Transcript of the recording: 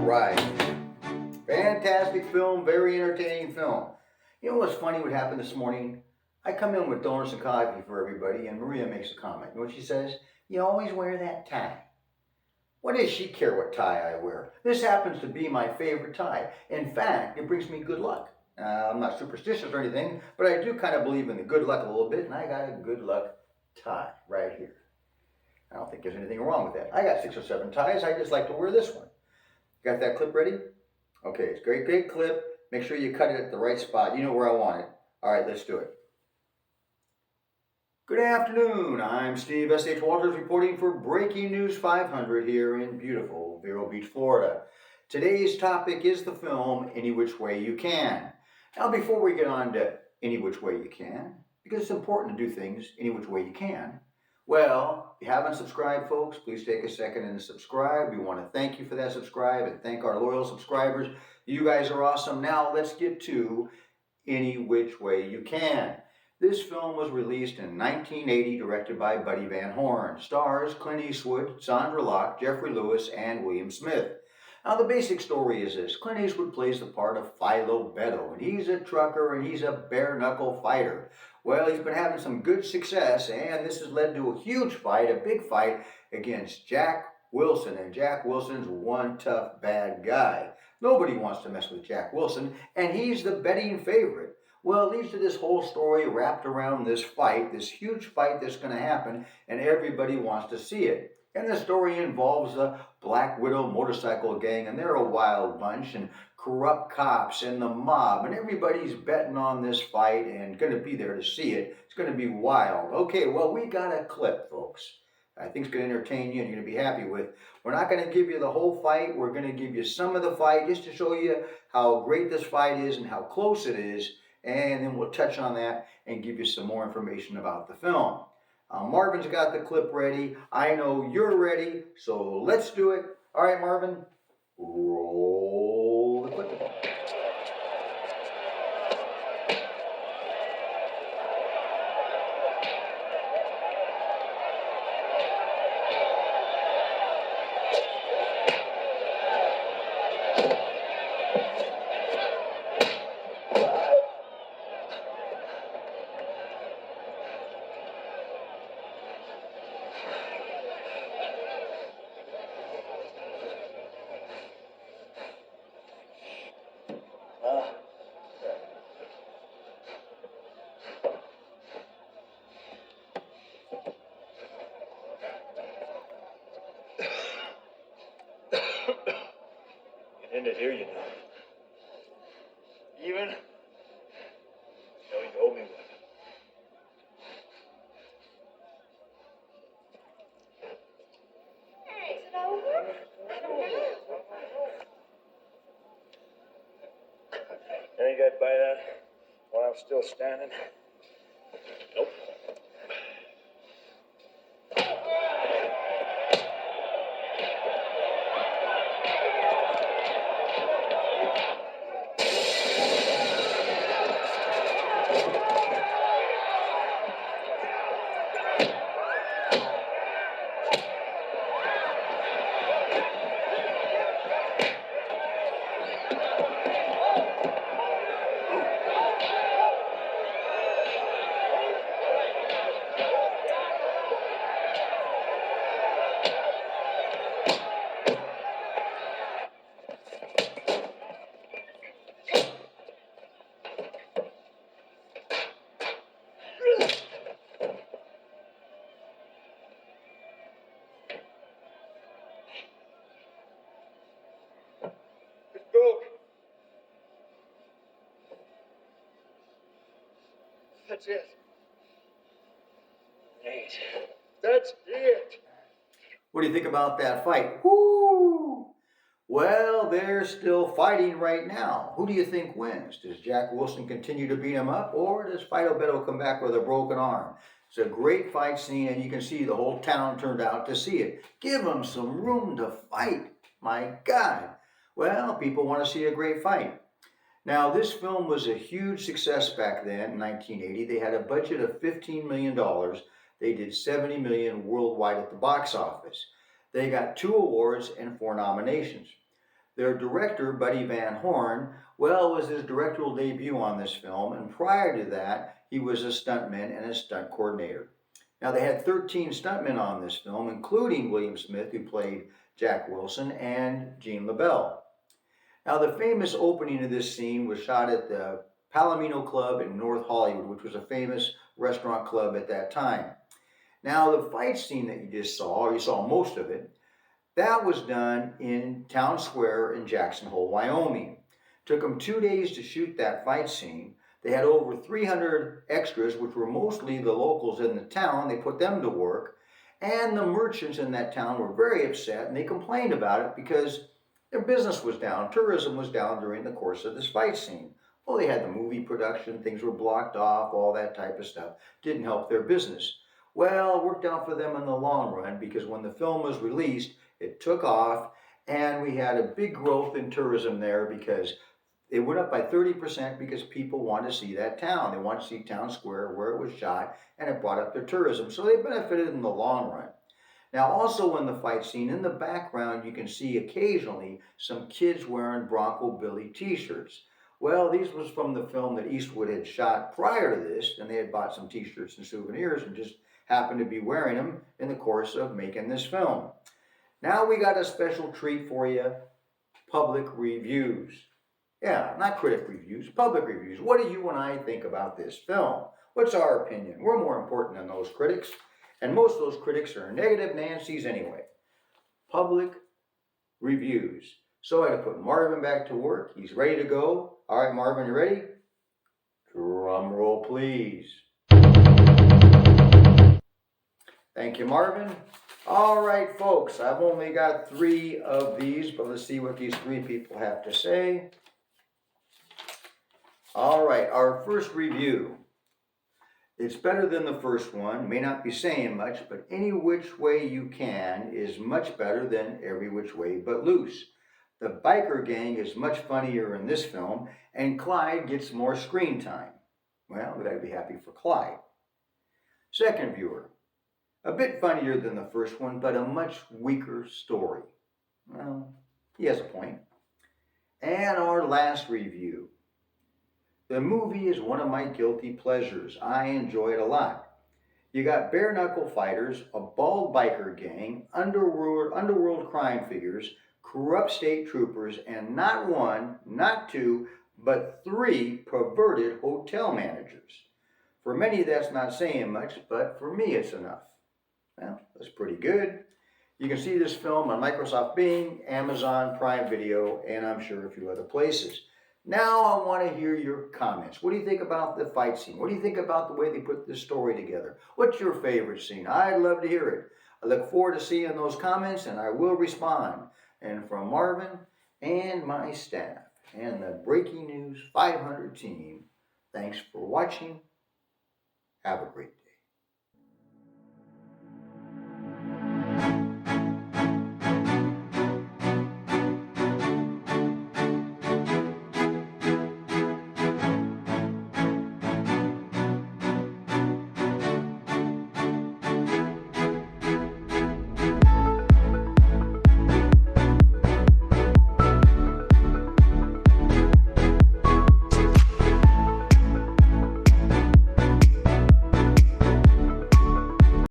right. Fantastic film, very entertaining film. You know what's funny what happened this morning? I come in with donuts and coffee for everybody, and Maria makes a comment. You know what she says? You always wear that tie. What does she care what tie I wear? This happens to be my favorite tie. In fact, it brings me good luck. I'm not superstitious or anything, but I do kind of believe in the good luck a little bit, and I got a good luck tie right here. I don't think there's anything wrong with that. I got 6 or 7 ties. I just like to wear this one. Got that clip ready? Okay, it's a great clip. Make sure you cut it at the right spot. You know where I want it. All right, let's do it. Good afternoon. I'm Steve S.H. Walters reporting for Breaking News 500 here in beautiful Vero Beach, Florida. Today's topic is the film Any Which Way You Can. Now, before we get on to Any Which Way You Can, because it's important to do things any which way you can, well, if you haven't subscribed, folks, please take a second and subscribe. We want to thank you for that subscribe and thank our loyal subscribers. You guys are awesome. Now, let's get to Any Which Way You Can. This film was released in 1980, directed by Buddy Van Horn. Stars Clint Eastwood, Sondra Locke, Geoffrey Lewis, and William Smith. Now, the basic story is this. Clint Eastwood plays the part of Philo Beddoe, and he's a trucker and he's a bare-knuckle fighter. Well, he's been having some good success, and this has led to a huge fight, a big fight, against Jack Wilson. And Jack Wilson's one tough, bad guy. Nobody wants to mess with Jack Wilson, and he's the betting favorite. Well, it leads to this whole story wrapped around this fight, this huge fight that's going to happen, and everybody wants to see it. And the story involves the Black Widow motorcycle gang, and they're a wild bunch, and corrupt cops and the mob, and everybody's betting on this fight and going to be there to see it. It's going to be wild. Okay, well, we got a clip, folks. I think it's going to entertain you and you're going to be happy with. We're not going to give you the whole fight. We're going to give you some of the fight just to show you how great this fight is and how close it is. And then we'll touch on that and give you some more information about the film. Marvin's got the clip ready. I know you're ready, so let's do it. All right, Marvin, roll the clip. In it here, you know. Even? No, you owe me one. Hey, is it over? Now you got by that while I'm still standing? Nope. That's it. Nate, that's it. What do you think about that fight? Woo! Well, they're still fighting right now. Who do you think wins? Does Jack Wilson continue to beat him up, or does Philo Beddoe come back with a broken arm? It's a great fight scene, and you can see the whole town turned out to see it. Give them some room to fight. My God. Well, people want to see a great fight. Now, this film was a huge success back then in 1980. They had a budget of $15 million. They did $70 million worldwide at the box office. They got 2 awards and 4 nominations. Their director, Buddy Van Horn, well, it was his directorial debut on this film, and prior to that, he was a stuntman and a stunt coordinator. Now, they had 13 stuntmen on this film, including William Smith, who played Jack Wilson, and Gene LaBelle. Now, the famous opening of this scene was shot at the Palomino Club in North Hollywood, which was a famous restaurant club at that time. Now, the fight scene that you just saw, or you saw most of it, that was done in Town Square in Jackson Hole, Wyoming. Took them 2 days to shoot that fight scene. They had over 300 extras, which were mostly the locals in the town. They put them to work. And the merchants in that town were very upset, and they complained about it because their business was down. Tourism was down during the course of this fight scene. Well, they had the movie production, things were blocked off, all that type of stuff. Didn't help their business. Well, it worked out for them in the long run because when the film was released, it took off, and we had a big growth in tourism there because it went up by 30% because people wanted to see that town. They wanted to see Town Square where it was shot, and it brought up their tourism. So they benefited in the long run. Now, also in the fight scene, in the background, you can see occasionally some kids wearing Bronco Billy t-shirts. Well, these was from the film that Eastwood had shot prior to this, and they had bought some t-shirts and souvenirs and just happened to be wearing them in the course of making this film. Now we got a special treat for you, public reviews. Yeah, not critic reviews, public reviews. What do you and I think about this film? What's our opinion? We're more important than those critics, and most of those critics are negative Nancy's anyway. Public reviews. So I had to put Marvin back to work. He's ready to go. All right, Marvin, you ready? Drum roll, please. Thank you, Marvin. All right, folks, I've only got 3 of these, but let's see what these 3 people have to say. All right, our first review. It's better than the first one. May not be saying much, but Any Which Way You Can is much better than Every Which Way But Loose. The biker gang is much funnier in this film, and Clyde gets more screen time. Well, we gotta be happy for Clyde. Second viewer. A bit funnier than the first one, but a much weaker story. Well, he has a point. And our last review. The movie is one of my guilty pleasures. I enjoy it a lot. You got bare knuckle fighters, a bald biker gang, underworld crime figures, corrupt state troopers, and not 1, not 2, but 3 perverted hotel managers. For many, that's not saying much, but for me, it's enough. Well, that's pretty good. You can see this film on Microsoft Bing, Amazon Prime Video, and I'm sure a few other places. Now I want to hear your comments. What do you think about the fight scene? What do you think about the way they put this story together? What's your favorite scene? I'd love to hear it. I look forward to seeing those comments, and I will respond. And from Marvin and my staff and the Breaking News 500 team, thanks for watching. Have a great day.